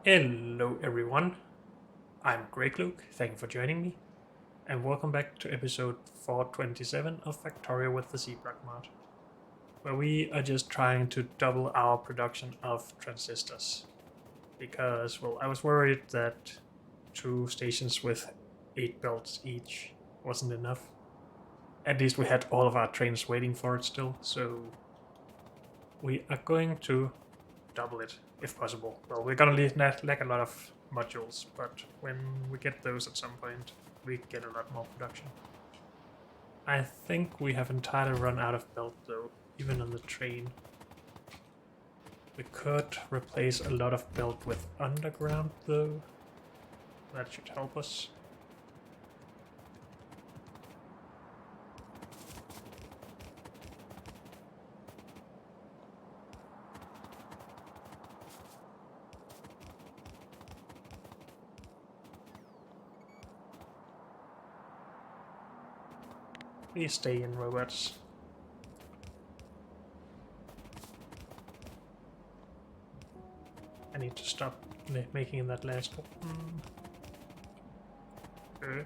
Hello everyone, I'm Greg Luke, thank you for joining me, and welcome back to episode 427 of Factorio with the ZBlock mod, where we are just trying to double our production of transistors. Because, well, I was worried that 2 stations with 8 belts each wasn't enough. At least we had all of our trains waiting for it still, so we are going to double it if possible. Well, we're gonna lack a lot of modules, but when we get those at some point, we get a lot more production. I think we have entirely run out of belt though, even on the train. We could replace a lot of belt with underground though. That should help us. Please stay in, robots. I need to stop making that last one. Good.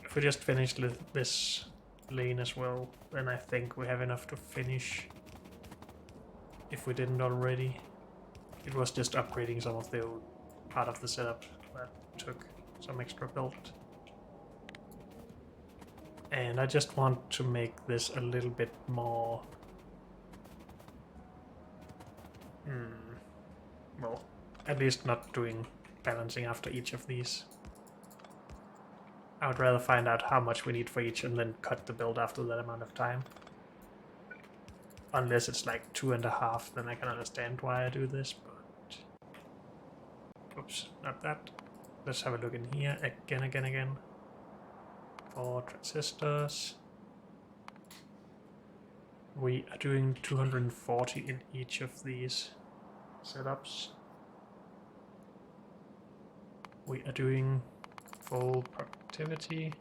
If we just finish this lane as well, then I think we have enough to finish. If we didn't already. It was just upgrading some of the old part of the setup that took some extra build. And I just want to make this a little bit more... well, at least not doing balancing after each of these. I would rather find out how much we need for each and then cut the build after that amount of time. Unless it's like 2.5, then I can understand why I do this, but... Oops, not that. Let's have a look in here again. For transistors. We are doing 240 in each of these setups. We are doing full productivity.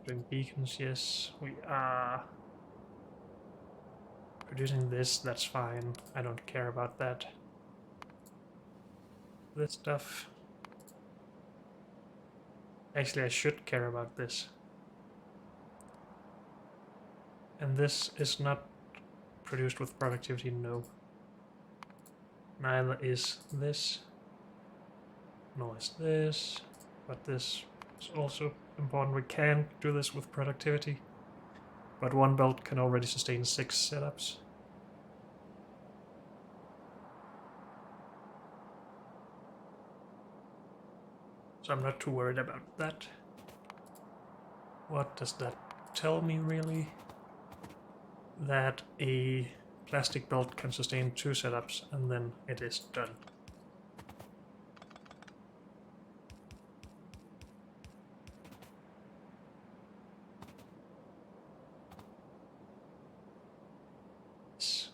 Doing beacons, yes. We are producing this, that's fine. I don't care about that. This stuff. Actually, I should care about this. And this is not produced with productivity, no. Neither is this. Nor is this. But this is also important. We can do this with productivity. But one belt can already sustain 6 setups. So I'm not too worried about that. What does that tell me really? That a plastic belt can sustain 2 setups and then it is done. Yes.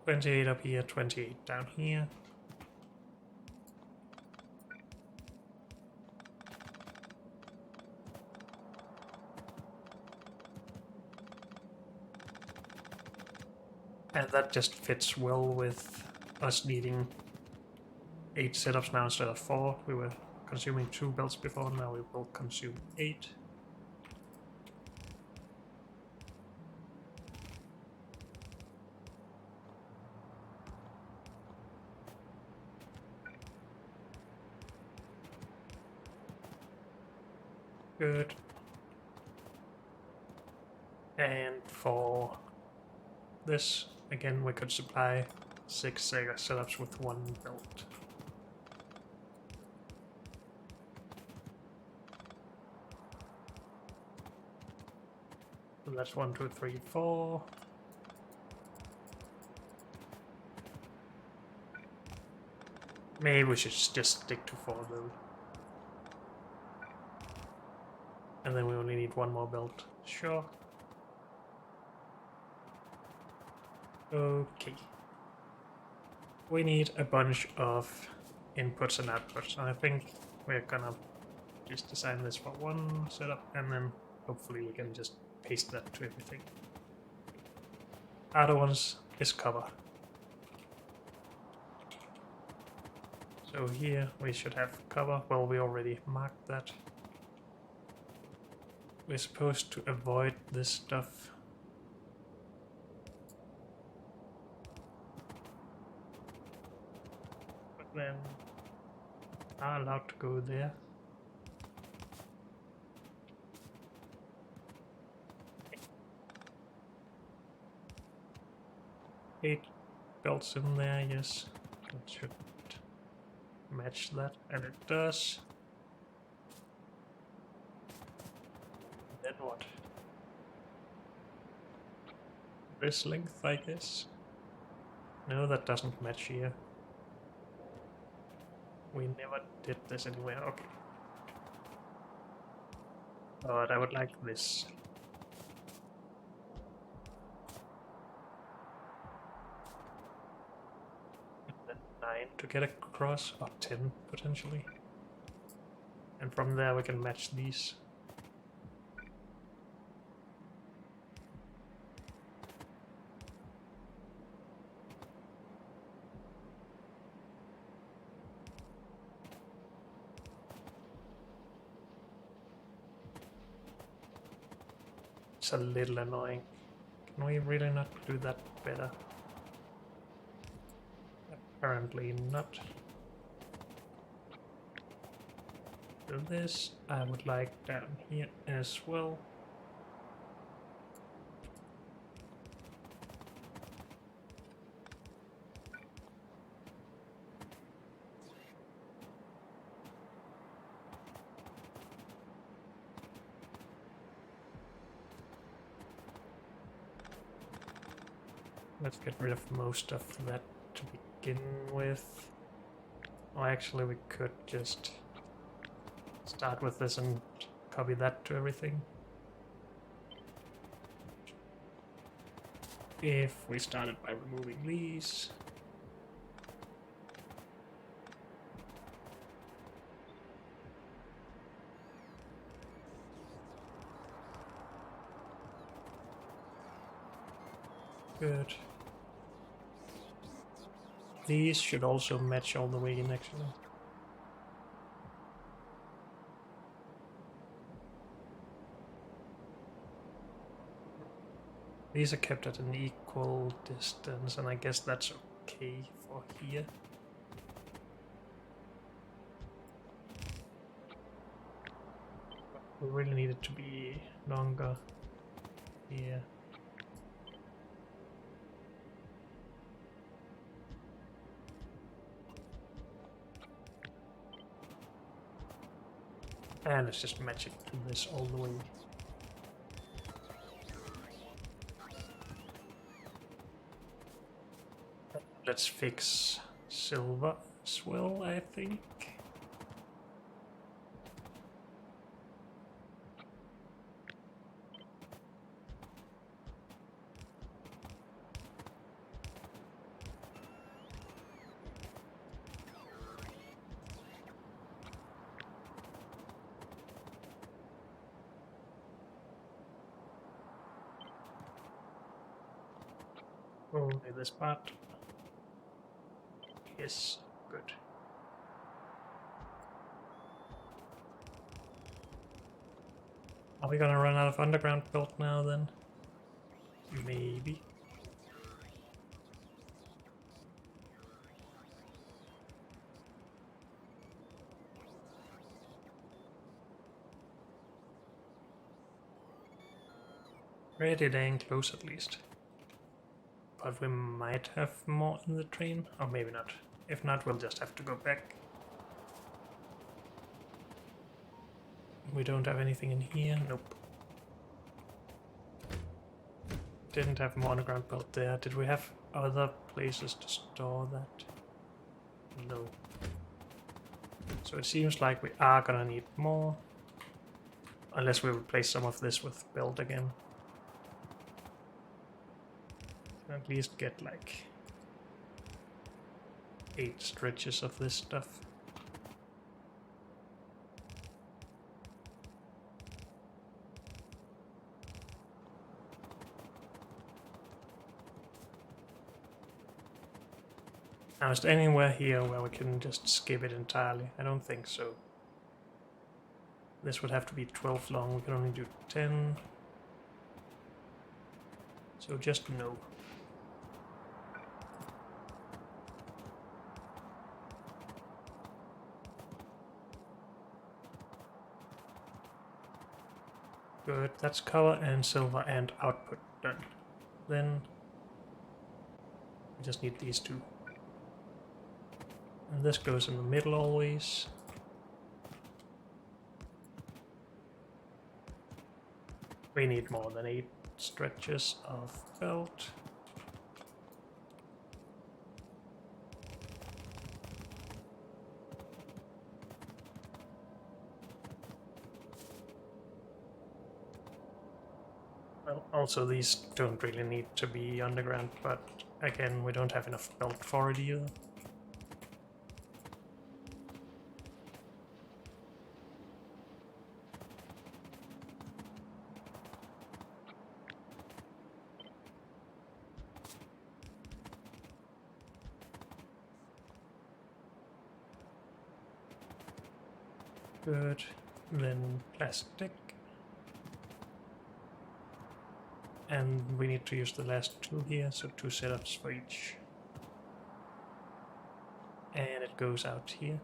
28 up here, 28 down here. And that just fits well with us needing 8 setups now instead of 4. We were consuming 2 belts before, now we will consume 8. Good. And for this, again, we could supply 6 Sega setups with 1 belt. So that's 1, 2, 3, 4. Maybe we should just stick to 4 though. And then we only need 1 more belt. Sure. Okay. We need a bunch of inputs and outputs. And I think we're gonna just design this for one setup, and then hopefully we can just paste that to everything. Other ones is cover. So here we should have cover. Well, we already marked that. We're supposed to avoid this stuff. But then are allowed to go there. Eight belts in there, yes. It should match that, and it does. Then what? This length, I guess? No, that doesn't match here. We never did this anywhere, okay. But I would like this. And then 9 to get across, or 10 potentially. And from there we can match these. It's a little annoying. Can we really not do that better? Apparently not. So this I would like down here as well. Let's get rid of most of that to begin with. Or actually we could just start with this and copy that to everything. If we started by removing these. Good. These should also match all the way in actually. These are kept at an equal distance, and I guess that's okay for here. We really need it to be longer here. And let's just match it to this all the way. Let's fix silver as well, I think. Only this part. Yes, good. Are we gonna run out of underground belt now then? Maybe. Pretty dang close at least. But we might have more in the train, or maybe not. If not, we'll just have to go back. We don't have anything in here, nope. Didn't have more underground belt there. Did we have other places to store that? No. So it seems like we are gonna need more. Unless we replace some of this with belt again. At least get like 8 stretches of this stuff. Now, is there anywhere here where we can just skip it entirely? I don't think so. This would have to be 12 long, we can only do 10. So just no. Good, that's color and silver and output done. Then we just need these two. And this goes in the middle always. We need more than 8 stretches of belt. Well, also these don't really need to be underground, but again, we don't have enough belt for it either. Good, then plastic. And we need to use the last 2 here, so 2 setups for each. And it goes out here.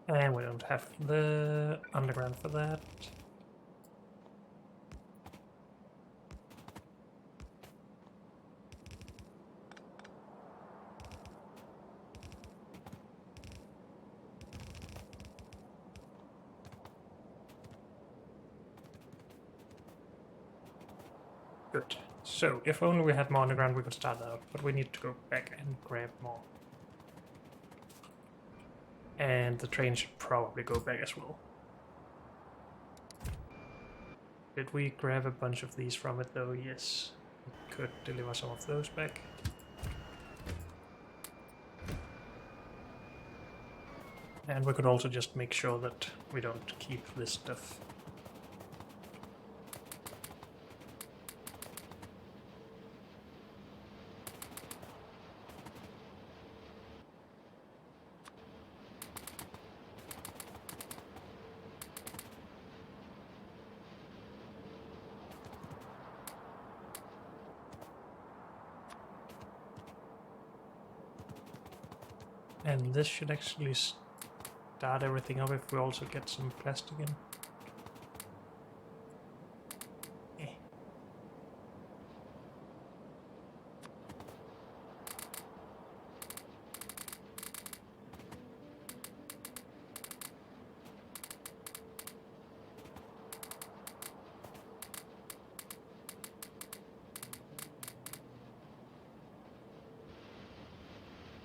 And we don't have the underground for that. Good. So, if only we had more underground, we could start out, but we need to go back and grab more. And the train should probably go back as well. Did we grab a bunch of these from it though? Yes. We could deliver some of those back. And we could also just make sure that we don't keep this stuff. And this should actually start everything up if we also get some plastic in. Eh.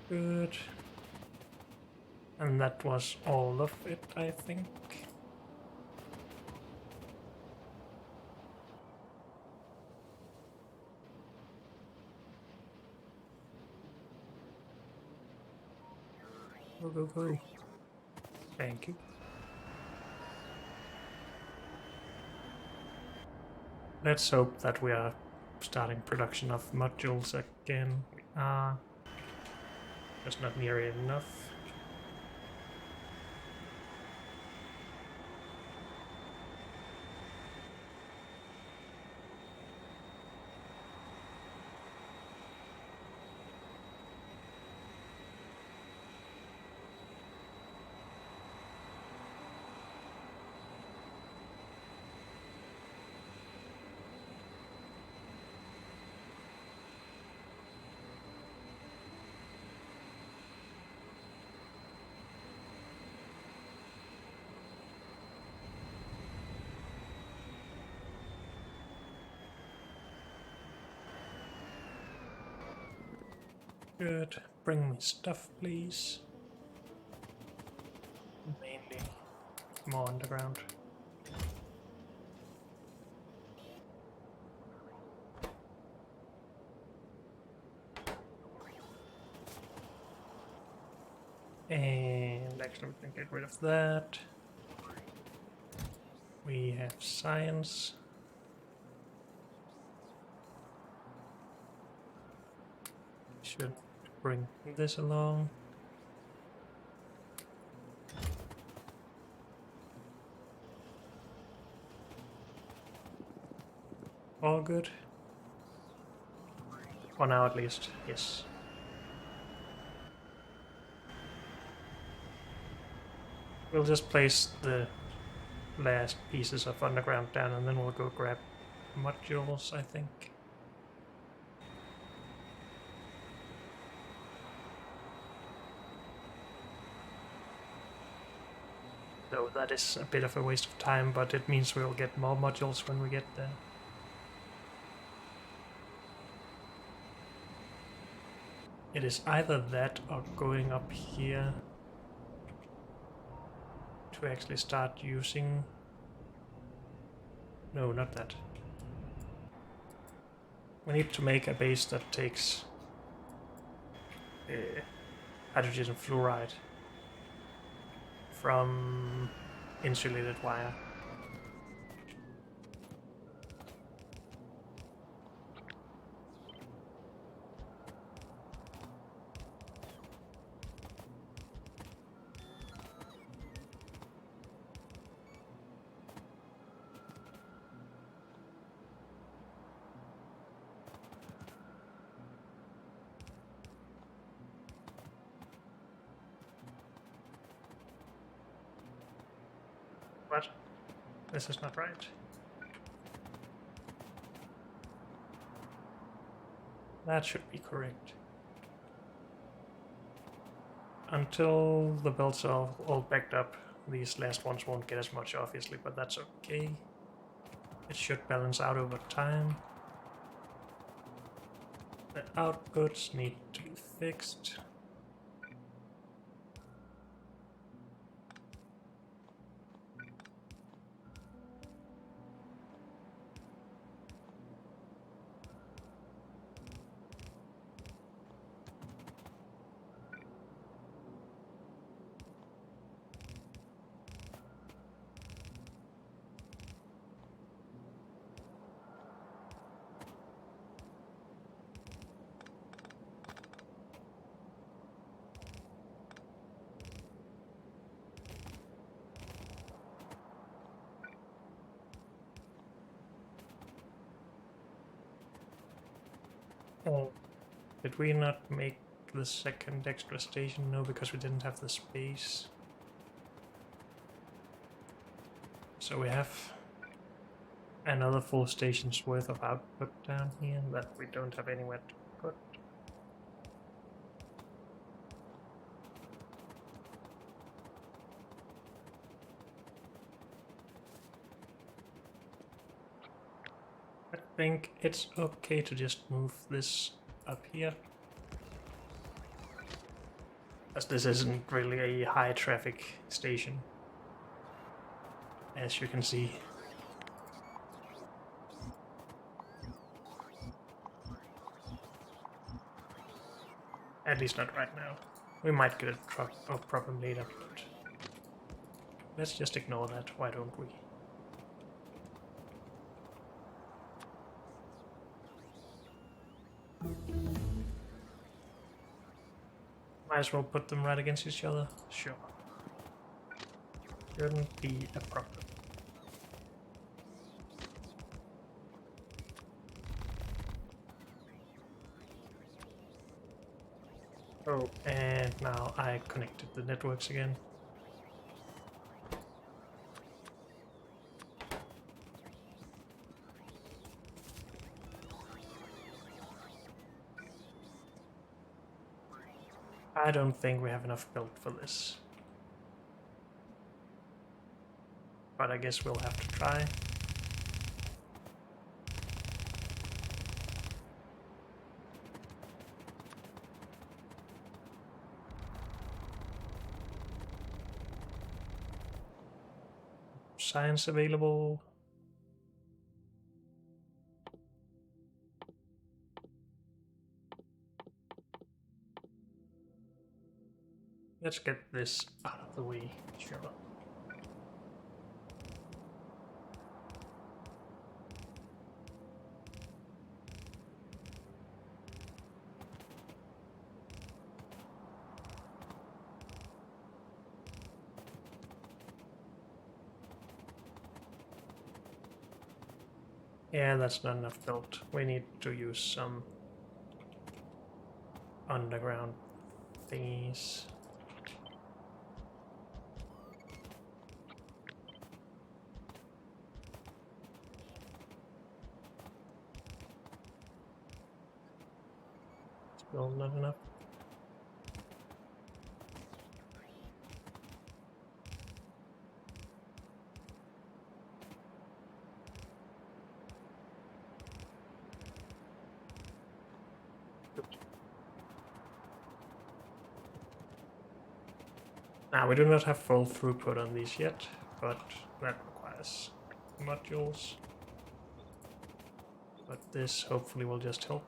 Good. And that was all of it, I think. Go, go, go. Thank you. Let's hope that we are starting production of modules again. We are. Just not near enough. Good. Bring me stuff, please. Mainly more underground. And actually we can get rid of that. We have science. Should bring this along. All good. For now at least, yes. We'll just place the last pieces of underground down and then we'll go grab modules, I think. Though that is a bit of a waste of time, but it means we'll get more modules when we get there. It is either that or going up here to actually start using... No, not that. We need to make a base that takes hydrogen fluoride from insulated wire. What? This is not right. That should be correct. Until the belts are all backed up, these last ones won't get as much obviously, but that's okay. It should balance out over time. The outputs need to be fixed. Oh, did we not make the second extra station? No, because we didn't have the space. So we have another full station's worth of output down here that we don't have anywhere to put. I think it's okay to just move this up here. As this isn't really a high traffic station, as you can see. At least not right now. We might get a problem later, but let's just ignore that, why don't we? Might as well put them right against each other, sure. Shouldn't be a problem. Oh, and now I connected the networks again. I don't think we have enough built for this. But I guess we'll have to try. Science available. Let's get this out of the way, sure. Yeah, that's not enough built. We need to use some underground thingies. Still not enough. Now, we do not have full throughput on these yet, but that requires modules. But this hopefully will just help.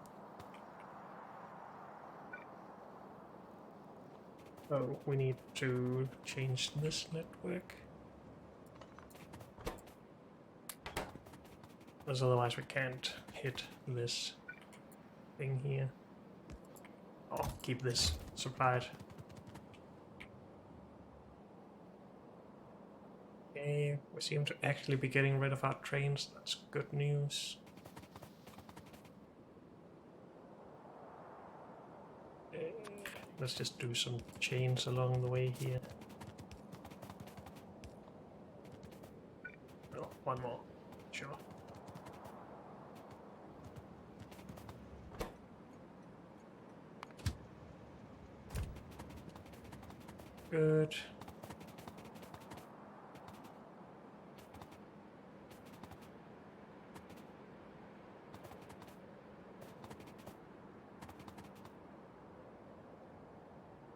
Oh, we need to change this network. Because otherwise we can't hit this thing here. Or keep this supplied. Okay, we seem to actually be getting rid of our trains. That's good news. Let's just do some chains along the way here. Oh, one more. Sure. Good.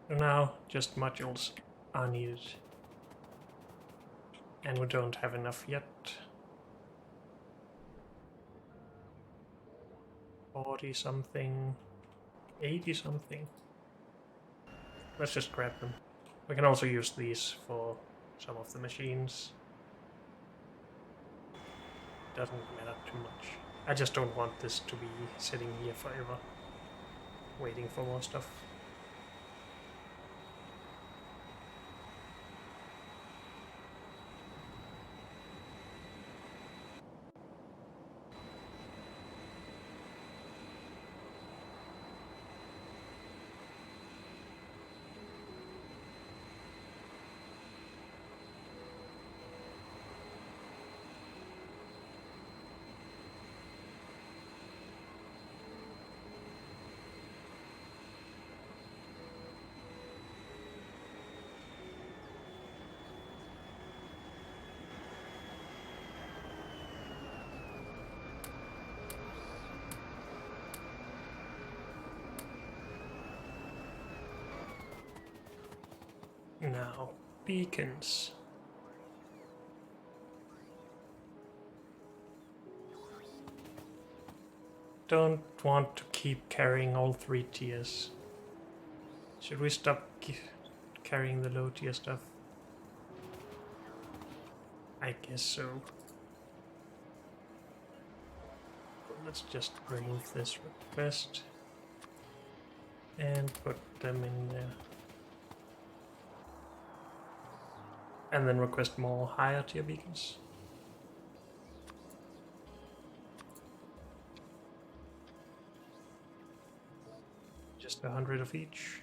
So now just modules are needed. And we don't have enough yet. 40 something, 80 something. Let's just grab them. We can also use these for some of the machines. Doesn't matter too much. I just don't want this to be sitting here forever, waiting for more stuff. Now, beacons. Don't want to keep carrying all 3 tiers. Should we stop carrying the low tier stuff? I guess so. Let's just remove this request and put them in there. And then request more higher tier beacons. Just 100 of each.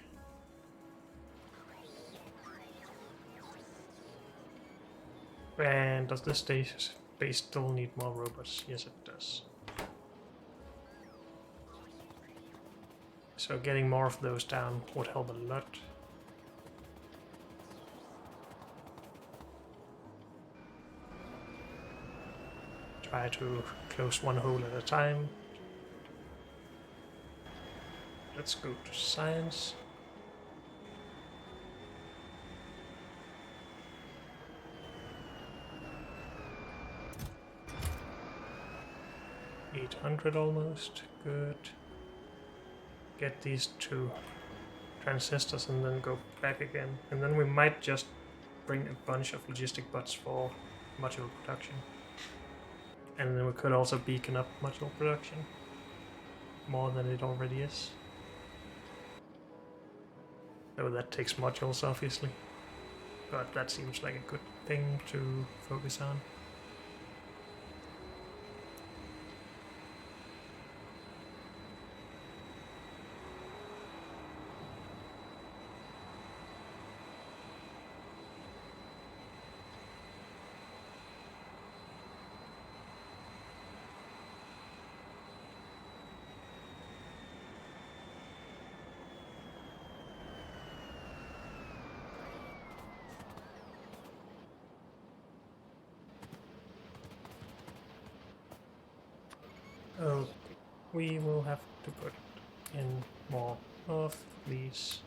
And does this base still need more robots? Yes, it does. So getting more of those down would help a lot. Try to close one hole at a time. Let's go to science. $800 almost. Good. Get these 2 transistors and then go back again. And then we might just bring a bunch of logistic bots for module production. And then we could also beacon up module production more than it already is. So that takes modules, obviously. But that seems like a good thing to focus on. Oh, we will have to put in more of these.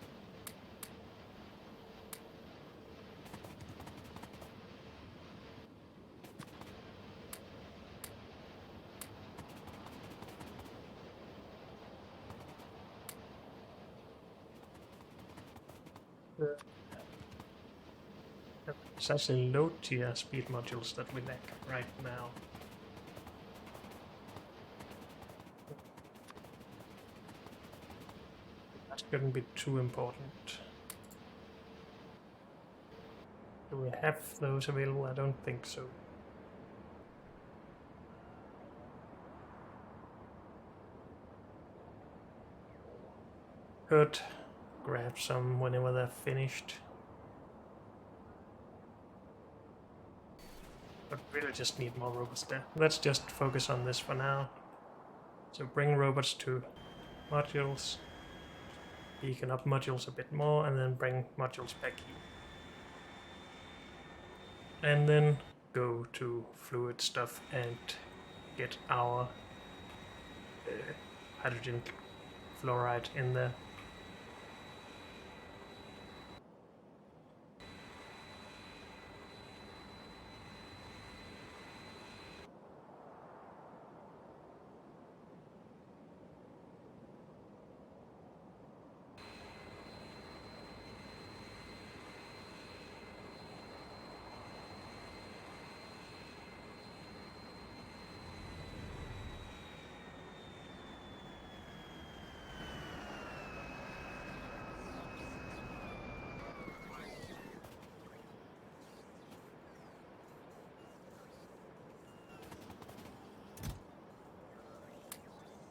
It's actually low tier speed modules that we lack right now. That shouldn't be too important. Do we have those available? I don't think so. Could grab some whenever they're finished. But really just need more robots there. Let's just focus on this for now. So bring robots to modules, beacon up modules a bit more, and then bring modules back here. And then go to fluid stuff and get our hydrogen fluoride in there.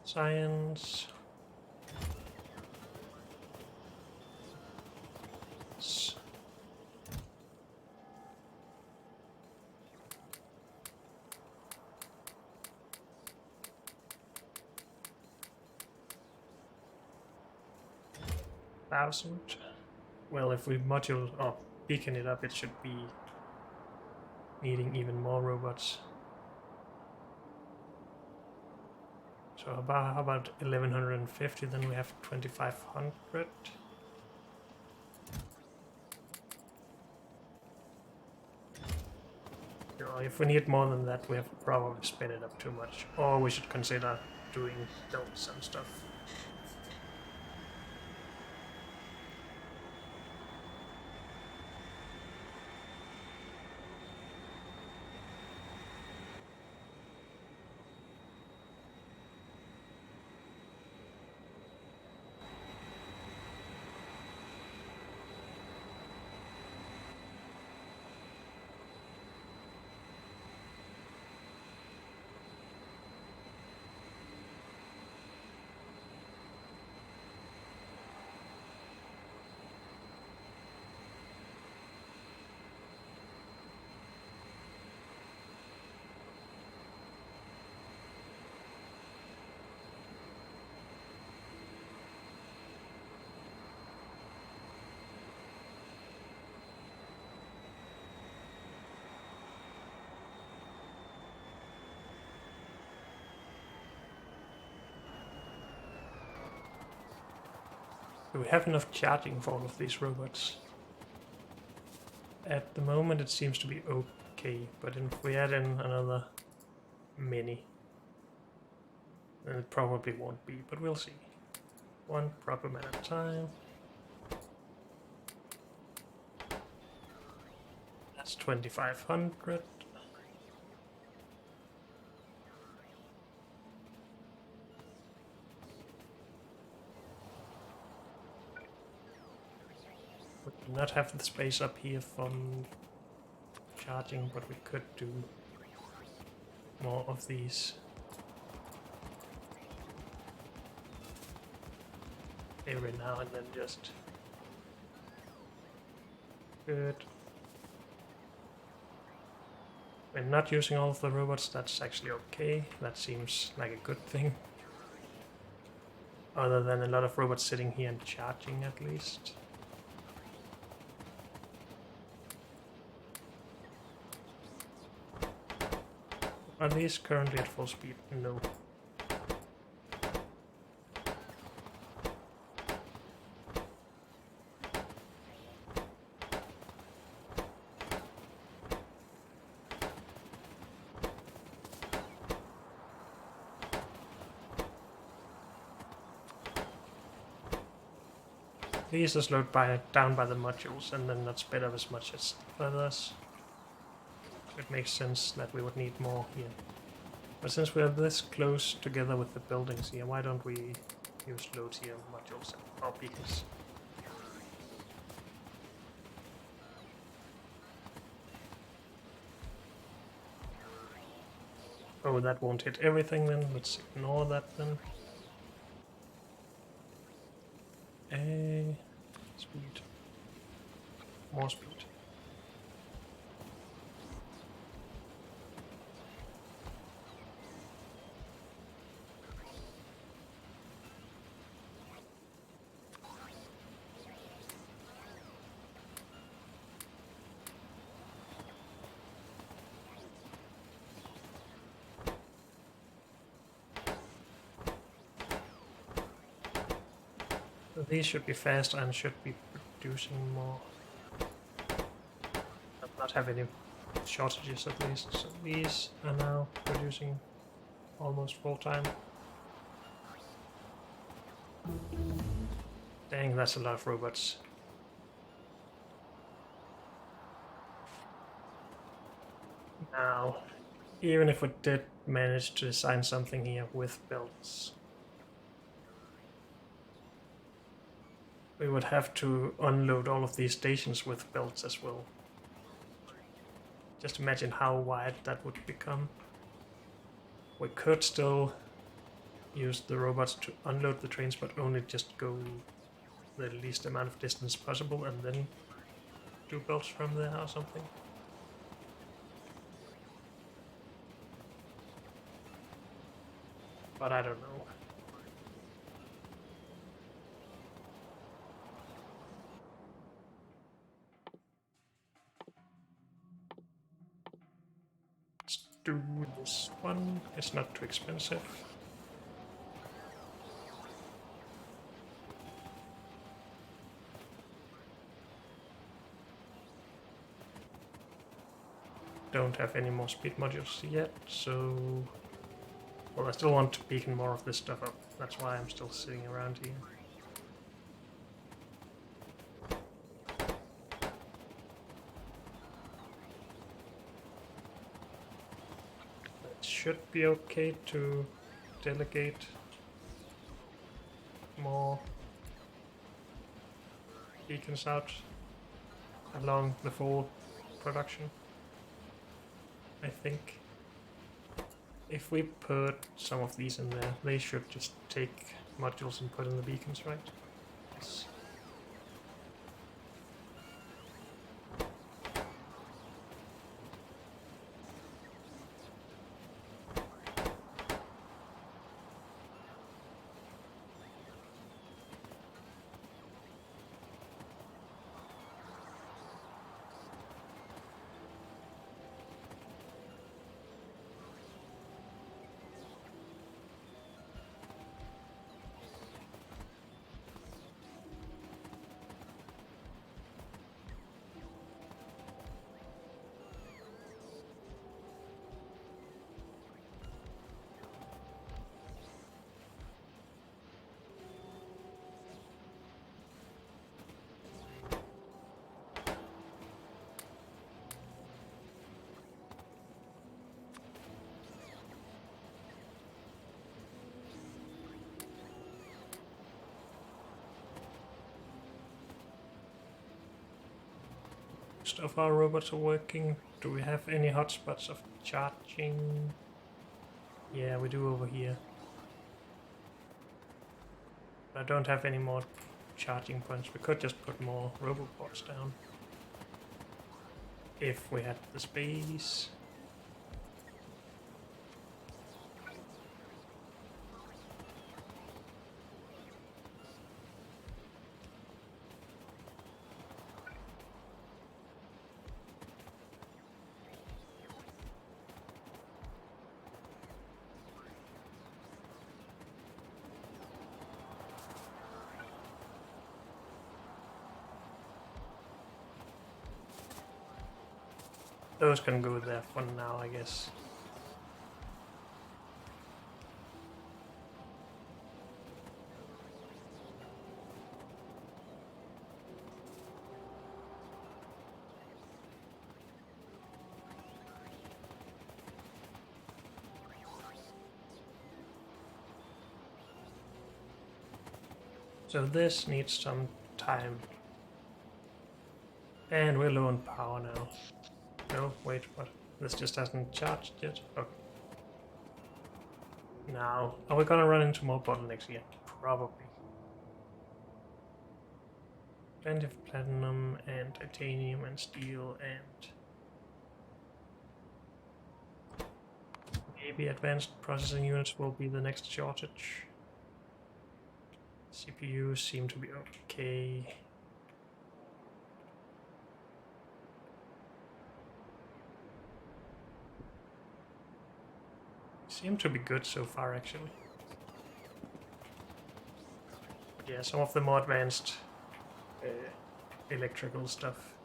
Science. Thousand. Well, if we module or beacon it up, it should be needing even more robots. So how about 1150? Then we have 2500. If we need more than that, we have probably sped it up too much, or we should consider doing belts and stuff. Do we have enough charging for all of these robots? At the moment it seems to be okay, but if we add in another mini, then it probably won't be, but we'll see. One problem at a time. That's 2500. We do not have the space up here from charging, but we could do more of these. Every now and then, just good. We're not using all of the robots, that's actually okay. That seems like a good thing. Other than a lot of robots sitting here and charging at least. Are these currently at full speed? No. These are slowed down by the modules and then not sped up as much as others. It makes sense that we would need more here. But since we are this close together with the buildings here, why don't we use loads here modules and our beacons? Oh, that won't hit everything then. Let's ignore that then. Speed. More speed. These should be fast and should be producing more. Not have any shortages at least. So these are now producing almost full time. Dang, that's a lot of robots. Now, even if we did manage to design something here with belts, we would have to unload all of these stations with belts as well. Just imagine how wide that would become. We could still use the robots to unload the trains, but only just go the least amount of distance possible and then do belts from there or something. But I don't know. Let's do this one. It's not too expensive. Don't have any more speed modules yet, so... Well, I still want to beacon more of this stuff up. That's why I'm still sitting around here. It should be okay to delegate more beacons out along the full production. I think if we put some of these in there, they should just take modules and put in the beacons, right? Yes. most of our robots are working. Do we have any hotspots of charging? Yeah, we do over here. I don't have any more charging points. We could just put more roboports down. If we had the space. Those can go there for now, I guess. So this needs some time. And we're low on power now. No, wait, what? This just hasn't charged yet? Okay. Now, are we gonna run into more bottlenecks here? Probably. Plenty of platinum and titanium and steel and maybe advanced processing units will be the next shortage. CPUs seem to be okay. Seem to be good so far, actually. But yeah, some of the more advanced electrical stuff.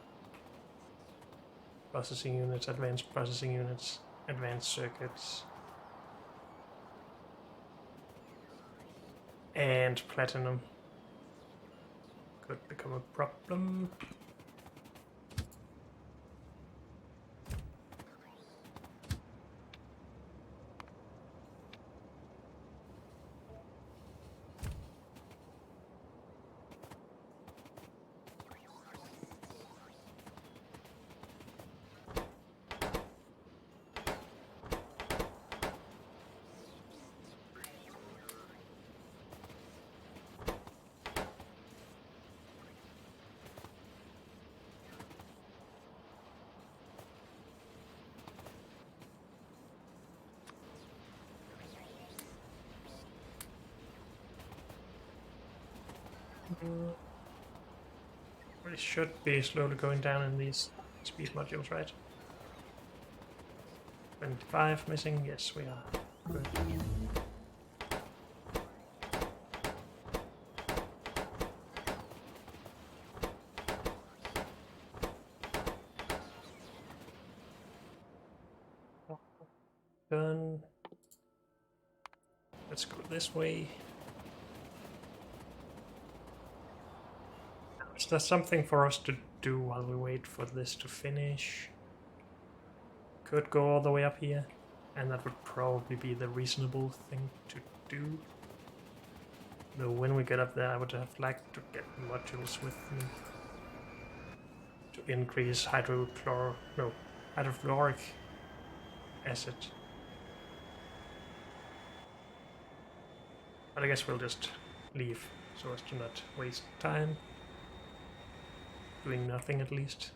Processing units, advanced processing units, advanced circuits. And platinum could become a problem. We should be slowly going down in these speed modules, right? 25 missing, yes we are. Good. Done. Let's go this way. Is there something for us to do while we wait for this to finish? Could go all the way up here, and that would probably be the reasonable thing to do. Though when we get up there, I would have liked to get modules with me to increase hydrofluoric acid. But I guess we'll just leave so as to not waste time. Doing nothing at least.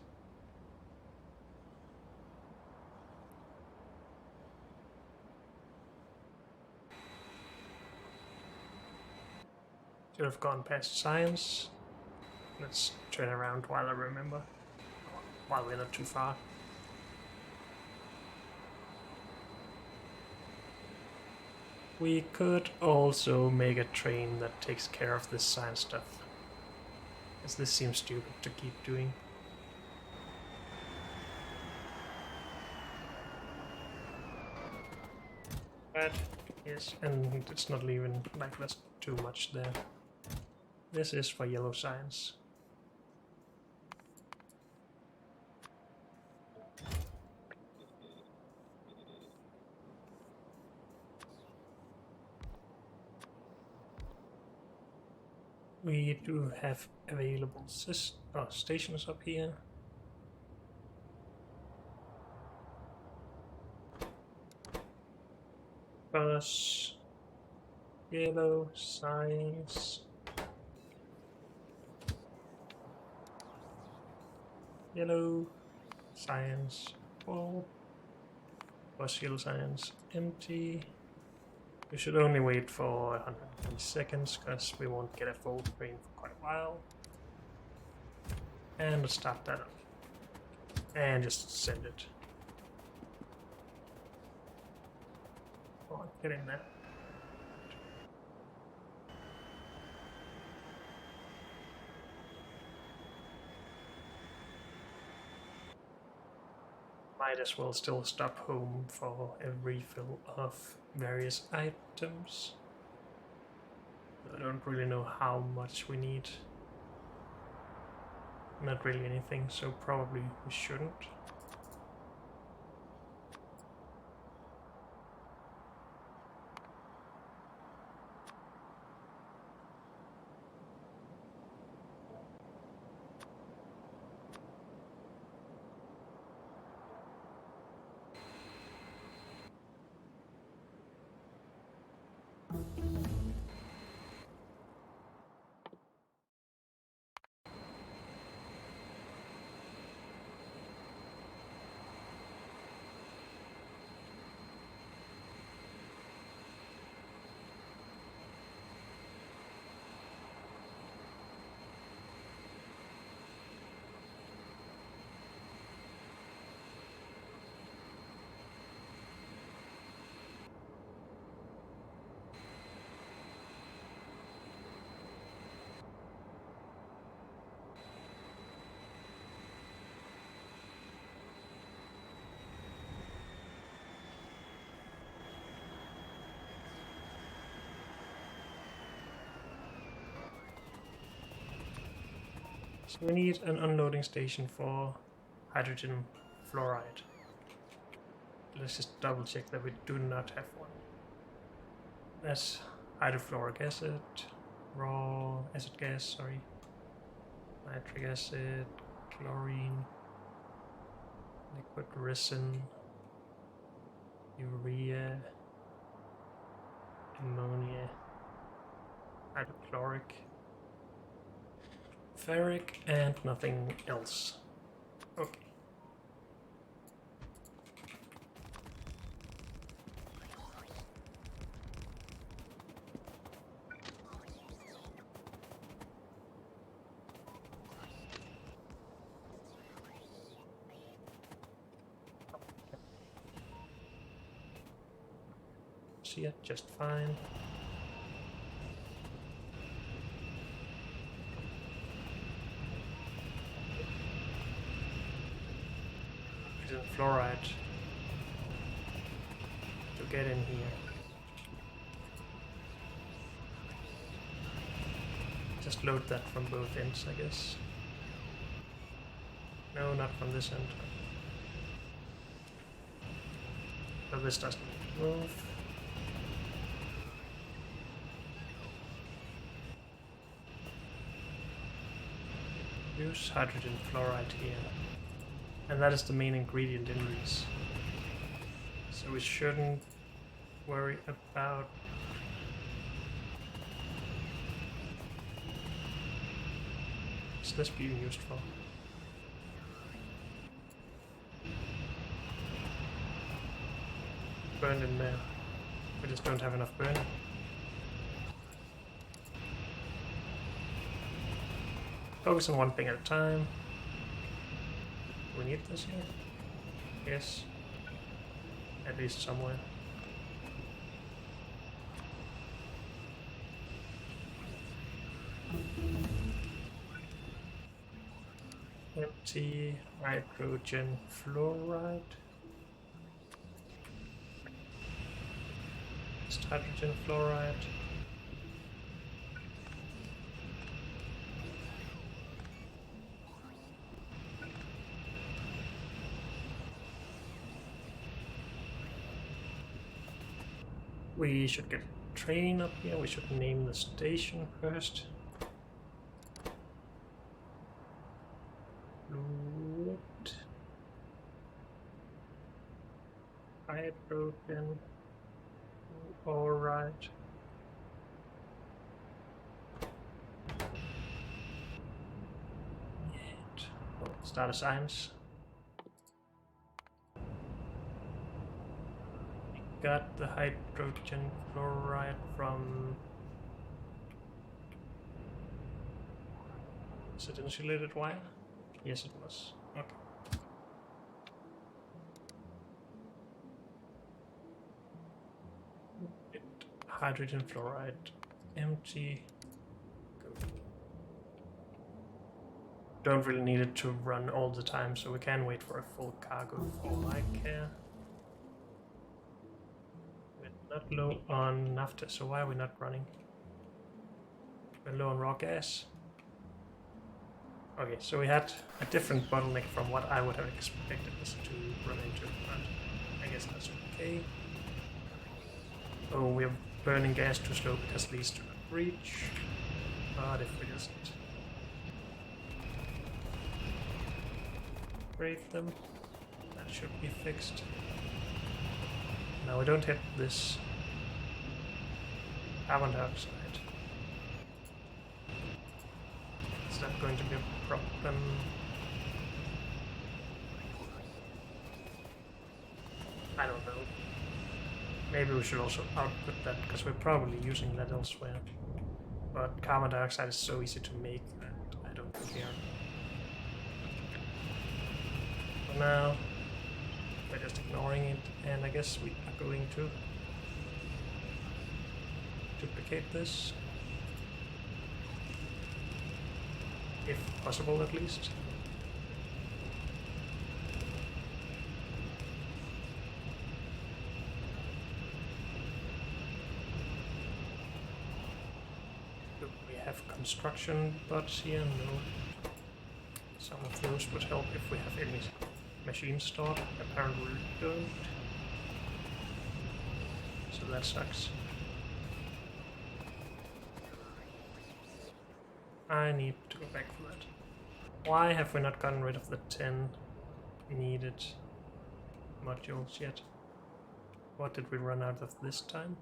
Should have gone past science. Let's turn around while I remember. While we're not too far. We could also make a train that takes care of this science stuff. As this seems stupid to keep doing. But yes, and it's not even like there's too much there. This is for yellow science. We do have available stations up here. Phos, yellow, science, yellow, science, full, yellow, science, empty. We should only wait for 120 seconds because we won't get a full screen for quite a while. And let's start that up. And just send it. Come on, get in there. Might as well still stop home for a refill of various items. I don't really know how much we need. Not really anything, so probably we shouldn't. So we need an unloading station for hydrogen fluoride. Let's just double check that we do not have one. That's hydrofluoric acid, raw acid gas, sorry, nitric acid, chlorine, liquid resin, urea, ammonia, hydrochloric, ferric, and nothing else. Okay. See it just fine. Hydrogen fluoride to get in here. Just load that from both ends, I guess. No, not from this end. So this doesn't move. Use hydrogen fluoride here. And that is the main ingredient in these. So we shouldn't worry about what's this being used for? Burned in there. We just don't have enough burn. Focus on one thing at a time. Do we need this here? Yes. At least somewhere. Empty hydrogen fluoride. Just hydrogen fluoride. We should get a train up here. We should name the station first. Fluid. Hydrogen. Alright. Start a science. We got the hydrogen fluoride from... Is it insulated wire? Yes, it was. Okay. Hydrogen fluoride. Empty. Go. Don't really need it to run all the time, so we can wait for a full cargo for all I care. We're not low on naphtha, so why are we not running? We're low on raw gas. Okay, so we had a different bottleneck from what I would have expected us to run into, but I guess that's okay. Oh, we're burning gas too slow because these do not reach. But if we just break them, that should be fixed. Now we don't hit this carbon dioxide. Is that going to be a problem? I don't know. Maybe we should also output that, because we're probably using that elsewhere. But carbon dioxide is so easy to make that I don't care. For now, we're just ignoring it, and I guess we are going to duplicate this. If possible, at least. Do we have construction bots here? No. Some of those would help if we have any machines stored. Apparently we don't. So that sucks. I need to go back for that. Why have we not gotten rid of the 10 needed modules yet? What did we run out of this time?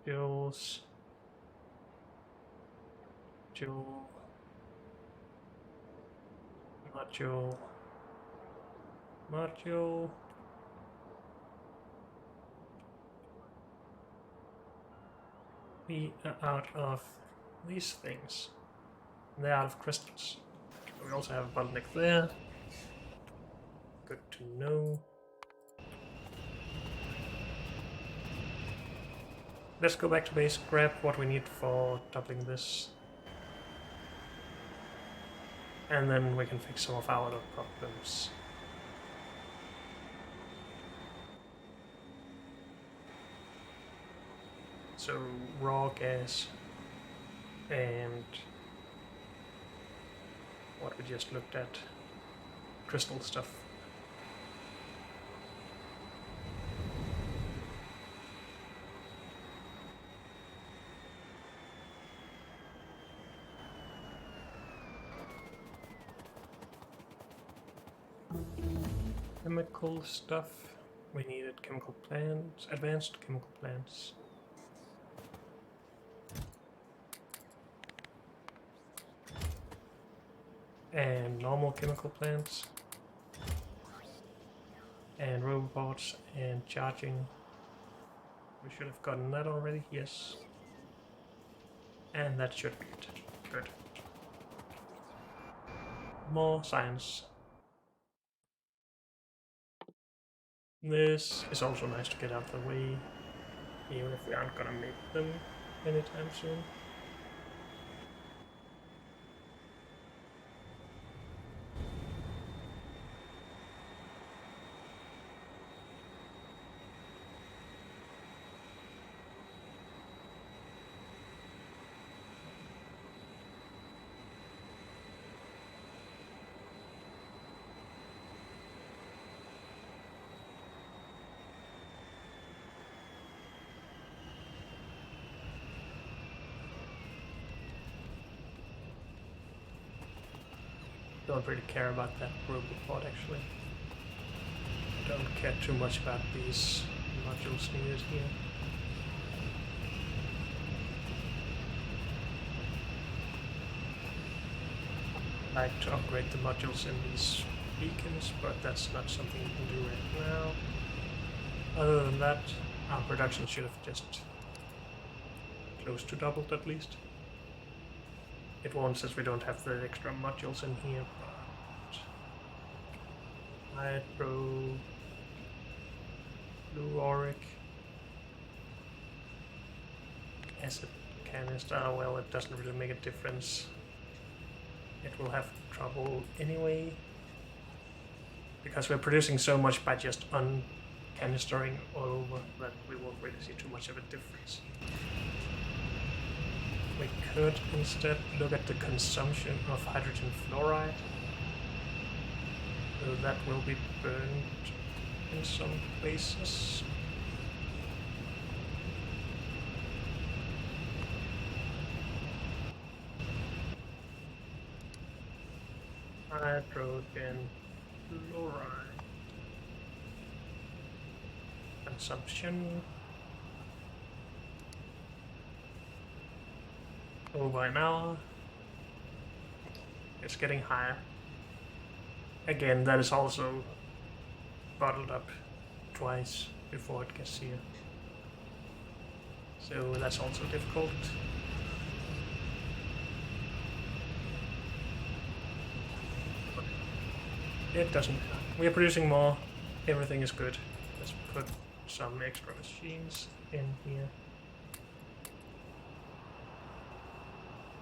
Joules. Joule. Module. Module. We are out of these things. They're out of crystals. We also have a bottleneck there. Good to know. Let's go back to base, grab what we need for doubling this. And then we can fix some of our other problems. So raw gas and what we just looked at, crystal stuff. Chemical stuff. We needed chemical plants, advanced chemical plants. And normal chemical plants. And robots and charging. We should have gotten that already, yes. And that should be it. Good. More science. This is also nice to get out of the way, even if we aren't gonna make them anytime soon. don't really care about that robot pod actually. Don't care too much about these modules needed here. I'd like to upgrade the modules in these beacons, but that's not something we can do right now. Other than that, our production should have just close to doubled at least. It won't since we don't have the extra modules in here, but Hydro, Blue Auric, Acid Canister, well, it doesn't really make a difference. It will have trouble anyway, because we're producing so much by just uncanistering all over that we won't really see too much of a difference. We could instead look at the consumption of hydrogen fluoride. So that will be burned in some places. Hydrogen fluoride consumption over an hour. It's getting higher. Again, that is also bottled up twice before it gets here. So that's also difficult. It doesn't matter. We are producing more. Everything is good. Let's put some extra machines in here.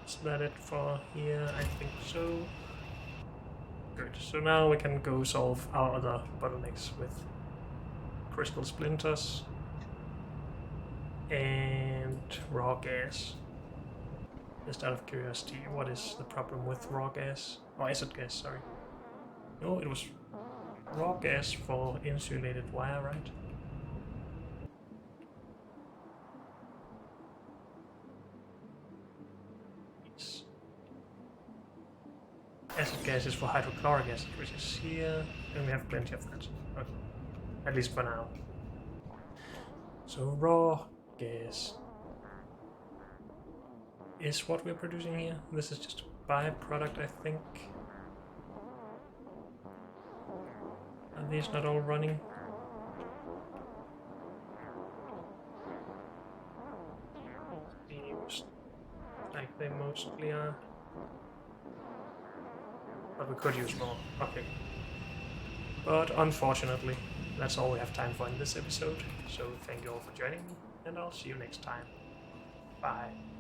Is that it for here? I think so. Good. So now we can go solve our other bottlenecks with crystal splinters and raw gas. Just out of curiosity, what is the problem with raw gas? Or acid gas, sorry. No, it was raw gas for insulated wire, right? Yes. Acid gas is for hydrochloric acid, which is here, and we have plenty of that. Okay. At least for now. So raw gas is what we're producing here. This is just a byproduct, I think. Are these not all running? Seems like they mostly are. But we could use more. Okay. But unfortunately, that's all we have time for in this episode. So thank you all for joining me, and I'll see you next time. Bye.